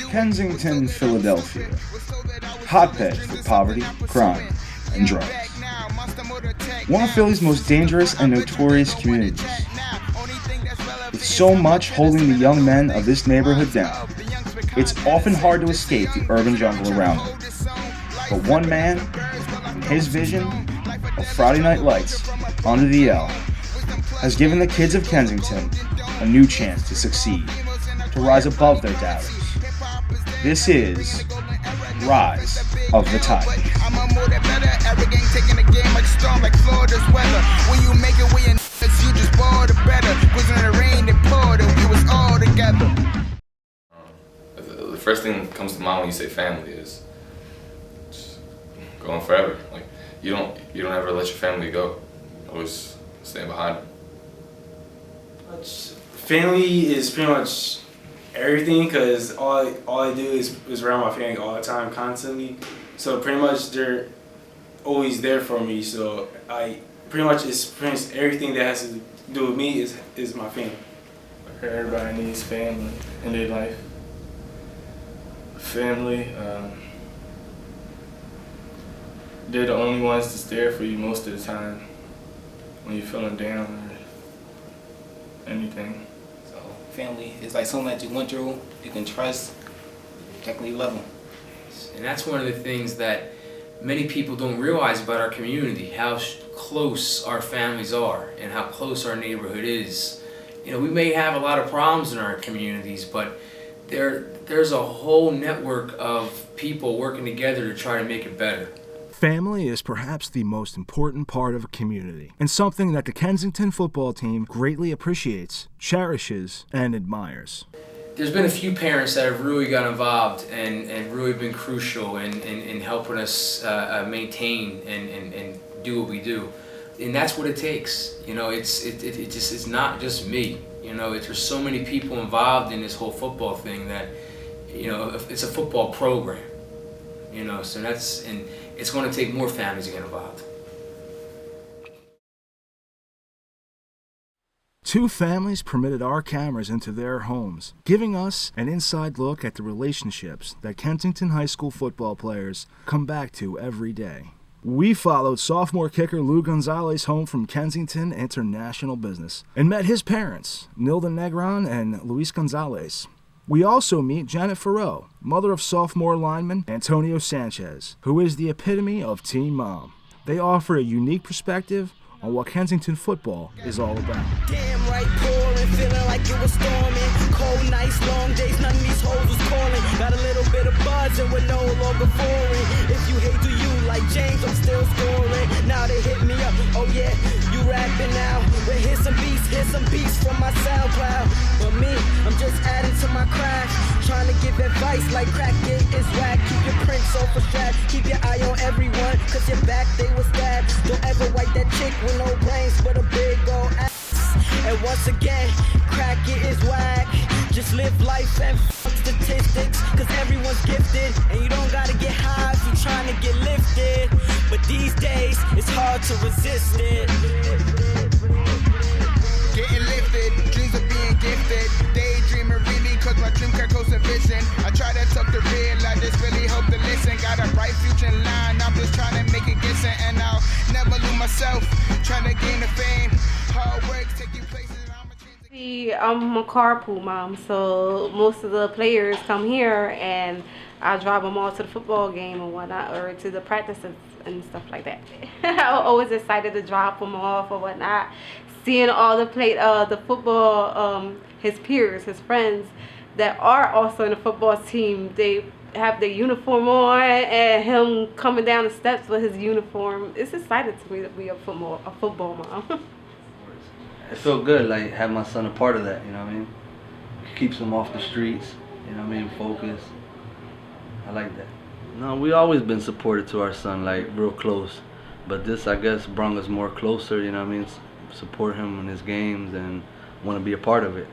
Kensington, Philadelphia. Hotbed for poverty, crime, and drugs. One of Philly's most dangerous and notorious communities. With so much holding the young men of this neighborhood down, it's often hard to escape the urban jungle around them. But one man, in his vision of Friday Night Lights under the L, has given the kids of Kensington a new chance to succeed, to rise above their doubters. This is Rise of the Tiger. The first thing that comes to mind when you say family is just going forever. Like you don't ever let your family go. Always staying behind them. Family is pretty much everything, because all I do is around my family all the time, constantly. So pretty much they're always there for me. So I pretty much everything that has to do with me is my family. Everybody needs family in their life. Family, they're the only ones that's there for you most of the time when you're feeling down or anything. So family is like someone that you went through, you can trust, technically love them. And that's one of the things that many people don't realize about our community, how close our families are and how close our neighborhood is. You know, we may have a lot of problems in our communities, but there's a whole network of people working together to try to make it better. Family is perhaps the most important part of a community, and something that the Kensington football team greatly appreciates, cherishes, and admires. There's been a few parents that have really got involved and really been crucial in helping us maintain and do what we do. And that's what it takes. You know, it's not just me. You know, there's so many people involved in this whole football thing that, you know, it's a football program. You know, so and it's going to take more families to get involved. Two families permitted our cameras into their homes, giving us an inside look at the relationships that Kensington High School football players come back to every day. We followed sophomore kicker Lou Gonzalez home from Kensington International Business and met his parents, Nilda Negron and Luis Gonzalez. We also meet Janet Farrow, mother of sophomore lineman Antonio Sanchez, who is the epitome of teen mom. They offer a unique perspective on what Kensington football is all about. Damn right, pouring, feeling like it was storming. Cold nights, long days, none of these hoes was calling. Got a little bit of buzz and we're no longer foreign. If you hate to you like James, I'm still scoring. Now they hit me up, oh yeah, you rapping now. But here's some beats from my SoundCloud. But me, I'm just adding to my craft. Trying to give advice like crack it is whack. Keep your prints off a strap. Keep your eye on everyone, cause your back they was stabbed. Don't ever wipe that chick with no brains but a big old ass. And once again, crack it is whack. Just live life and fuck statistics, cause everyone's gifted. And you don't gotta get high if you're trying to get lifted. But these days, it's hard to resist it. Getting lifted, dreams of being gifted. Daydreaming really, cause my dream can close a vision. I try to talk to real, I just really hope to listen. Got a bright future in line, I'm just trying to make it decent. And I'll never lose myself, trying to gain the fame. Hard work, taking places. I'm a carpool mom, so most of the players come here and I drive them all to the football game and whatnot, or to the practices and stuff like that. I'm always excited to drop them off or whatnot. Seeing all the football, his peers, his friends that are also in the football team, they have their uniform on, and him coming down the steps with his uniform. It's exciting to me to be a football mom. It felt good, like have my son a part of that, you know what I mean? Keeps him off the streets, you know what I mean, focused. I like that. No, we always been supportive to our son, like real close. But this, I guess, brought us more closer, you know what I mean? Support him in his games and want to be a part of it.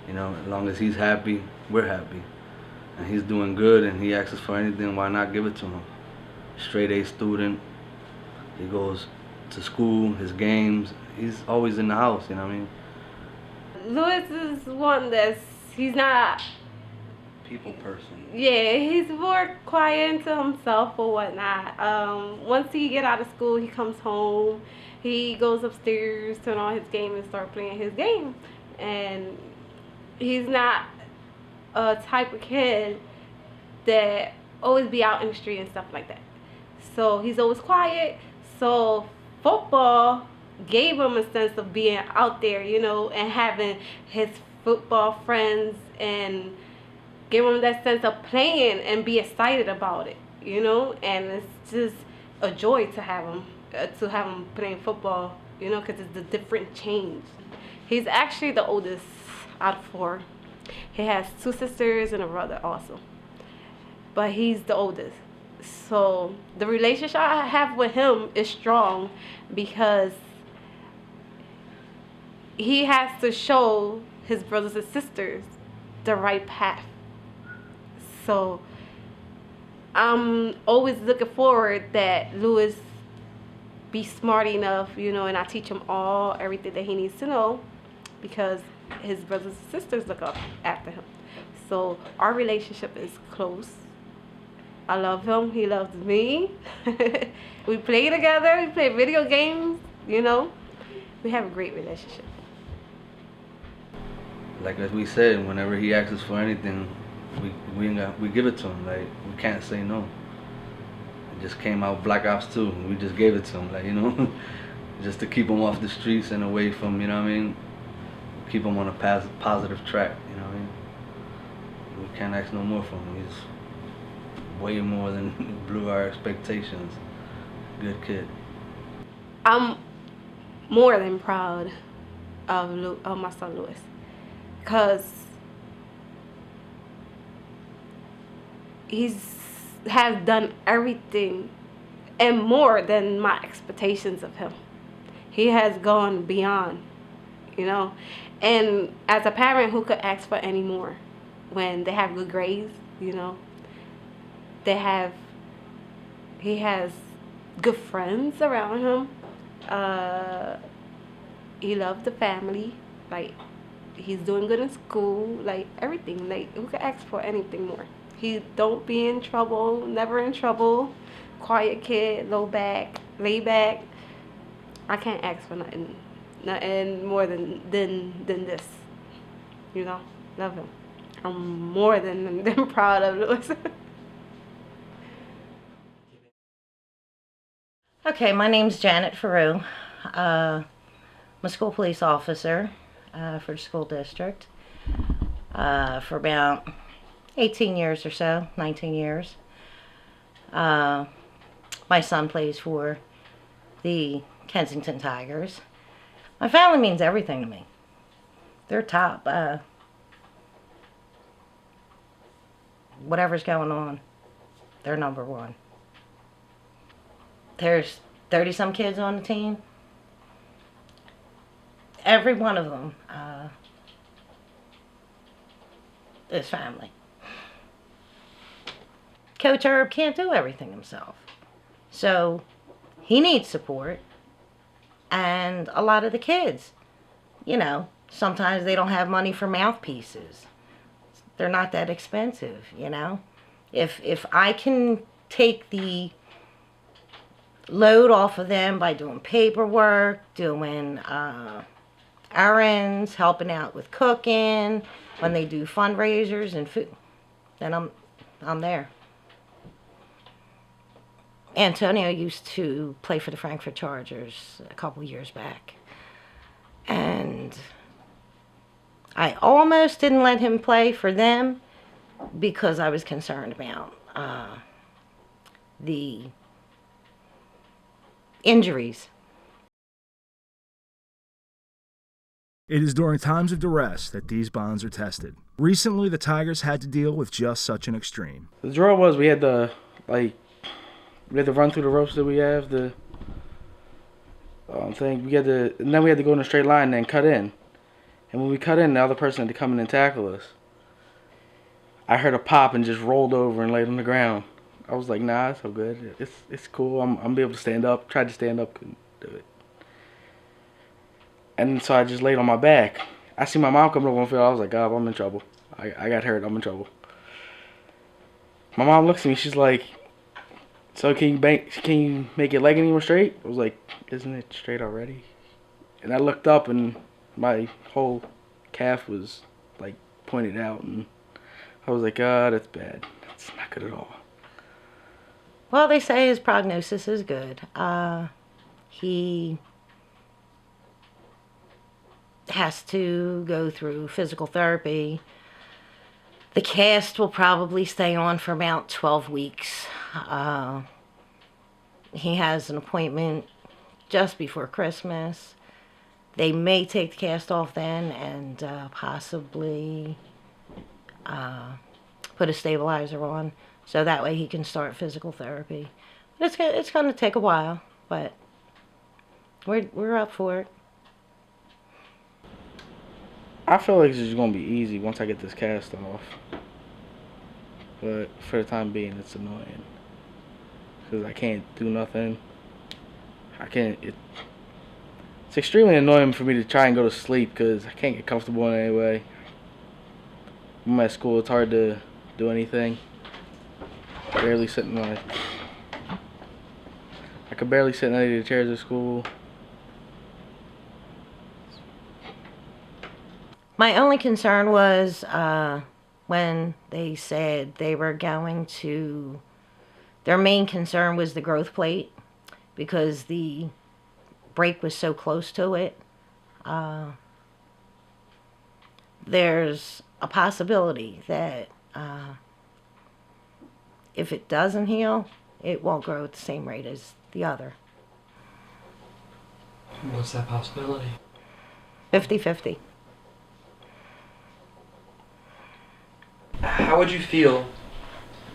You know, as long as he's happy, we're happy. And he's doing good and he asks us for anything, why not give it to him? Straight A student, he goes to school, his games, he's always in the house, you know what I mean? Louis is one he's not people person. Yeah, he's more quiet to himself or whatnot. Once he get out of school, he comes home. He goes upstairs, turn on his game, and start playing his game. And he's not a type of kid that always be out in the street and stuff like that. So he's always quiet. So football gave him a sense of being out there, you know, and having his football friends and give him that sense of playing and be excited about it, you know. And it's just a joy to have him playing football, you know, because it's a different change. He's actually the oldest out of 4. He has 2 sisters and a brother also, but he's the oldest. So the relationship I have with him is strong because he has to show his brothers and sisters the right path. So I'm always looking forward that Lewis be smart enough, you know, and I teach him everything that he needs to know because his brothers and sisters look up after him. So our relationship is close. I love him. He loves me. We play together. We play video games, you know. We have a great relationship. Like as we said, whenever he asks us for anything, we give it to him. Like we can't say no. It just came out Black Ops 2. We just gave it to him, like, you know, just to keep him off the streets and away from, you know what I mean, keep him on a positive track. You know what I mean. We can't ask no more from him. He's way more than blew our expectations. Good kid. I'm more than proud of my son Lewis, because has done everything and more than my expectations of him. He has gone beyond, you know. And as a parent, who could ask for any more when they have good grades, you know? He has good friends around him. He loves the family. Like, he's doing good in school. Like, everything. Like, who could ask for anything more? He don't be in trouble, never in trouble. Quiet kid, lay back. I can't ask for nothing more than this. You know, love him. I'm more than proud of Lewis. Okay, my name's Janet Faru. I'm a school police officer for the school district for about 18 years or so, 19 years. My son plays for the Kensington Tigers. My family means everything to me. They're top. Whatever's going on, they're number one. There's 30-some kids on the team. Every one of them is family. Coach Herb can't do everything himself. So he needs support. And a lot of the kids, you know, sometimes they don't have money for mouthpieces. They're not that expensive, you know. If I can take the load off of them by doing paperwork, doing errands, helping out with cooking, when they do fundraisers and food, then I'm there. Antonio used to play for the Frankfurt Chargers a couple years back, and I almost didn't let him play for them because I was concerned about the injuries. It is during times of duress that these bonds are tested. Recently, the Tigers had to deal with just such an extreme. The drill was we had to run through the ropes that we have, the thing. And then we had to go in a straight line and then cut in. And when we cut in, the other person had to come in and tackle us. I heard a pop and just rolled over and laid on the ground. I was like, nah, it's so good. It's cool. I'm be able to stand up. Tried to stand up, couldn't do it. And so I just laid on my back. I see my mom coming over on the field. I was like, God, I'm in trouble. I got hurt. I'm in trouble. My mom looks at me. She's like, "So can you make your leg any more straight?" I was like, "Isn't it straight already?" And I looked up, and my whole calf was like pointed out, and I was like, "Ah, that's bad. That's not good at all." Well, they say his prognosis is good. He has to go through physical therapy. The cast will probably stay on for about 12 weeks. He has an appointment just before Christmas. They may take the cast off then and possibly put a stabilizer on, so that way he can start physical therapy. But it's going to take a while, but we're up for it. I feel like it's just gonna be easy once I get this cast off, but for the time being, it's annoying because I can't do nothing. It's extremely annoying for me to try and go to sleep because I can't get comfortable in any way. When I'm at school, it's hard to do anything. I could barely sit in any of the chairs at school. My only concern was when they said they were going to, their main concern was the growth plate because the break was so close to it. There's a possibility that if it doesn't heal, it won't grow at the same rate as the other. What's that possibility? 50-50. How would you feel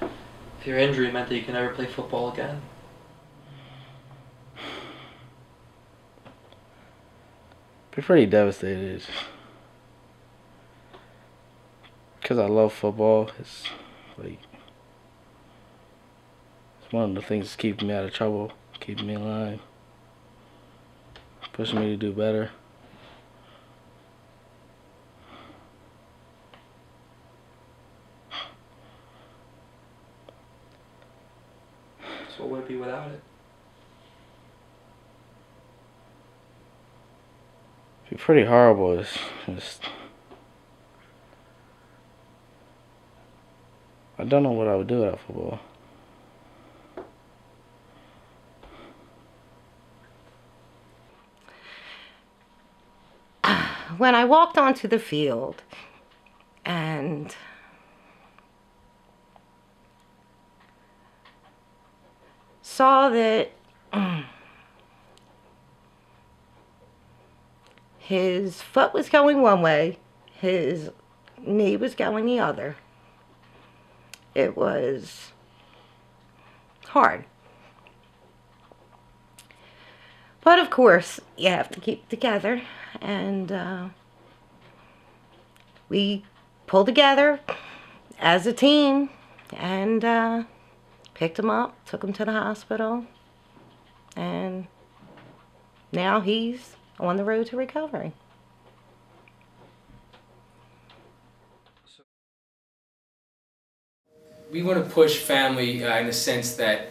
if your injury meant that you can never play football again? Be pretty devastated. Because I love football. It's one of the things that's keeping me out of trouble, keeping me alive, pushing me to do better. So what would it be without it? It'd be pretty horrible. It's just, I don't know what I would do without football. When I walked onto the field and saw that his foot was going one way, his knee was going the other, it was hard. But of course, you have to keep it together, and we pulled together as a team and picked him up, took him to the hospital, and now he's on the road to recovery. We want to push family in the sense that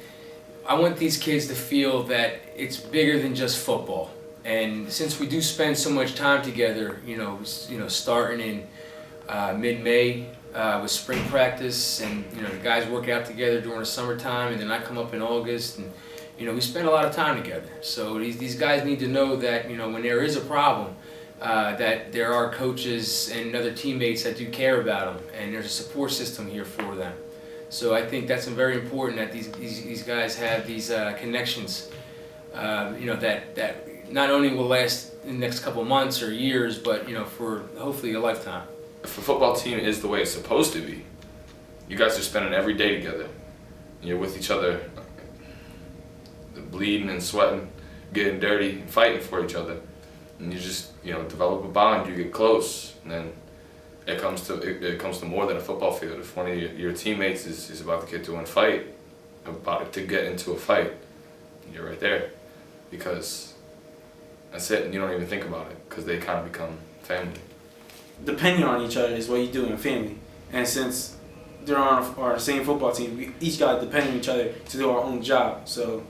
I want these kids to feel that it's bigger than just football. And since we do spend so much time together, starting in mid-May with spring practice, and the guys work out together during the summertime, and then I come up in August, and we spend a lot of time together. So these guys need to know that when there is a problem, that there are coaches and other teammates that do care about them, and there's a support system here for them. So I think that's very important that these guys have these connections, that not only will last in the next couple months or years, but for hopefully a lifetime. If a football team is the way it's supposed to be, you guys are spending every day together. You're with each other, bleeding and sweating, getting dirty, and fighting for each other, and you just develop a bond. You get close, and then it comes to more than a football field. If one of your teammates is about to get to get into a fight, you're right there, because that's it, and you don't even think about it, because they kind of become family. Depending on each other is what you do in family. And since they're on our same football team. We each got to depend on each other to do our own job. So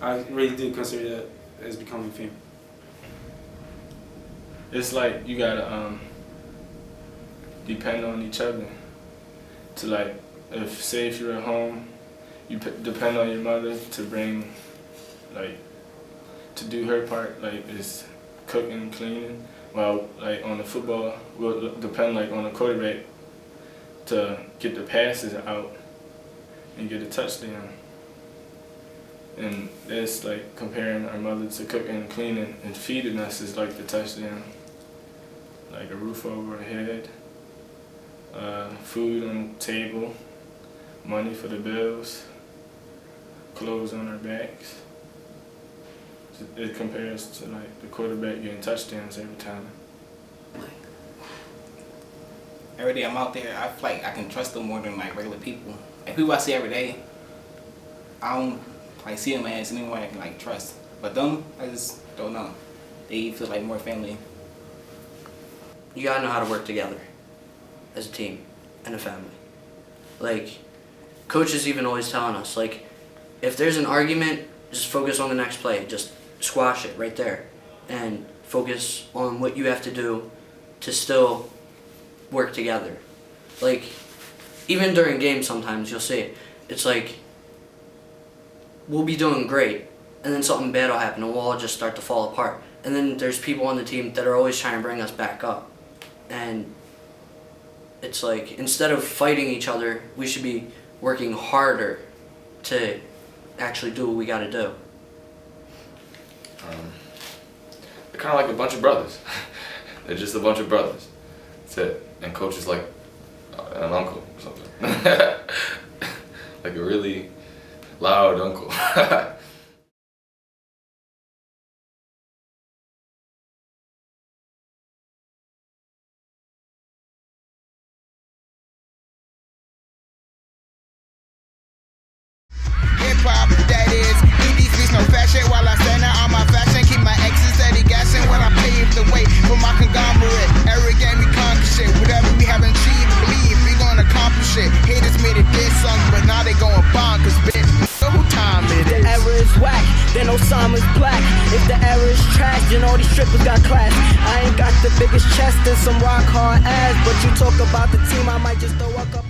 I really do consider that as becoming family. It's like you gotta depend on each other. To like, if you're at home, you depend on your mother to bring, like, to do her part, like is cooking, cleaning. Well, like on the football, we'll depend like on the quarterback to get the passes out and get a touchdown. And that's like comparing our mother to cooking and cleaning, and feeding us is like the touchdown. Like a roof over our head, food on the table, money for the bills, clothes on our backs. It compares to like the quarterback getting touchdowns every time. Every day I'm out there, I feel like I can trust them more than like regular people. Like people I see every day, I don't like see them as anyone I can like trust. But them, I just don't know. They feel like more family. You gotta know how to work together as a team and a family. Like, coaches even always telling us, like, if there's an argument, just focus on the next play. Just squash it right there and focus on what you have to do to still work together. Like, even during games sometimes you'll see it. It's like, we'll be doing great and then something bad will happen and we'll all just start to fall apart. And then there's people on the team that are always trying to bring us back up. And it's like, instead of fighting each other, we should be working harder to actually do what we gotta do. They're kind of like a bunch of brothers. They're just a bunch of brothers. That's it. And coach is like an uncle or something. Like a really loud uncle. Hip-hop, that is. Eat these beats, no fashion. While I stand out on my fashion, keep my exes steady gassing. When I pave the way for my conglomerate. Eric and we conquer shit. Whatever we haven't achieved, believe we gonna accomplish it. Haters made it diss songs, but now they going bonkers, bitch. So who time it is? The era is whack, then Osama's black. If the era is trash, then all these strippers got class. I ain't got the biggest chest and some rock hard ass, but you talk about the team, I might just throw a couple.